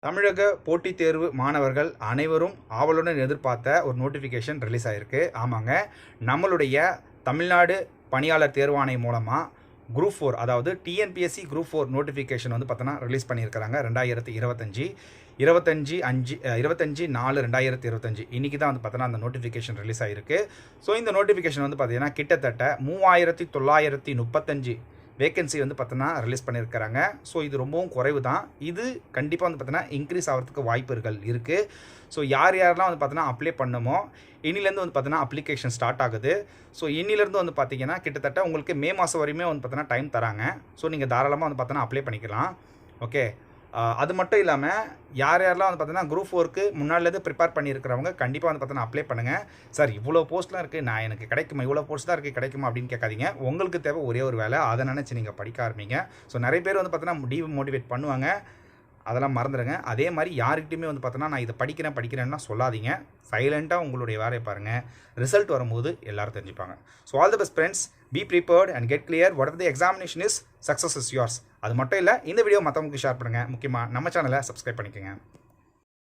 தமிழக போட்டித் தேர்வு மாணவர்கள் அனைவரும் ஆவலுடன் எதிர்பார்த்த ஒரு நோட்டிஃபிகேஷன் ரிலீஸ் ஆகிருக்கு. ஆமாங்க, நம்மளுடைய தமிழ்நாடு பணியாளர் தேர்வாணையம் மூலமாக குரூப் 4 அதாவது டிஎன்பிஎஸ்சி குரூப் 4 நோட்டிஃபிகேஷன் வந்து பார்த்தோன்னா ரிலீஸ் பண்ணியிருக்கிறாங்க. 25/4/2025 இன்றைக்கி தான் வந்து பார்த்தோன்னா அந்த நோட்டிஃபிகேஷன் ரிலீஸ் ஆகிருக்கு. ஸோ இந்த நோட்டிஃபிகேஷன் வந்து பார்த்தீங்கன்னா கிட்டத்தட்ட 3935 வேகன்சி வந்து பார்த்தோன்னா ரிலீஸ் பண்ணியிருக்கிறாங்க. ஸோ இது ரொம்பவும் குறைவு தான். இது கண்டிப்பாக வந்து பார்த்தோன்னா இன்க்ரீஸ் ஆகிறதுக்கு வாய்ப்புகள் இருக்குது. ஸோ யாரெல்லாம் வந்து பார்த்தோன்னா அப்ளை பண்ணுமோ இன்னிலேருந்து வந்து பார்த்தோன்னா அப்ளிகேஷன் ஸ்டார்ட் ஆகுது. ஸோ இன்னிலேருந்து வந்து பார்த்தீங்கன்னா கிட்டத்தட்ட உங்களுக்கு மே மாதம் வரையுமே வந்து பார்த்தோன்னா டைம் தராங்க. ஸோ நீங்கள் தாராளமாக வந்து பார்த்தோன்னா அப்ளை பண்ணிக்கலாம். ஓகே, அது மட்டும் இல்லாமல் யாரெல்லாம் வந்து பார்த்தீங்கன்னா குரூப் 4க்கு முன்னாடிலேருந்து ப்ரிப்பேர் பண்ணியிருக்கிறவங்க கண்டிப்பாக வந்து பார்த்தீங்கன்னா அப்ளை பண்ணுங்கள். சார் இவ்வளோ போஸ்ட்லாம் இருக்குது, எனக்கு கிடைக்குமா, இவ்வளோ போஸ்ட் தான் இருக்குது கிடைக்குமா அப்படின்னு கேட்காதீங்க. உங்களுக்கு தேவை ஒரே ஒரு வேலை, அதை நினச்சி நீங்கள் படிக்க ஆரம்பிங்க. ஸோ நிறைய பேர் வந்து பார்த்தீங்கன்னா டிமோட்டிவேட் பண்ணுவாங்க, அதெல்லாம் மறந்துடுங்க. அதே மாதிரி யாருக்கிட்டையுமே வந்து பார்த்தோன்னா நான் இதை படிக்கிறேன்னா சொல்லாதீங்க. சைலண்ட்டாக உங்களுடைய வேலையை பாருங்கள். ரிசல்ட் வரும்போது எல்லோரும் தெரிஞ்சுப்பாங்க. So all the best friends, be prepared and get clear. What are the examination is, success is yours. அது மட்டும் இல்லை, இந்த வீடியோ மற்றவங்களுக்கு ஷேர் பண்ணுங்கள். முக்கியமாக நம்ம சேனலை சப்ஸ்கிரைப் பண்ணிக்கோங்க.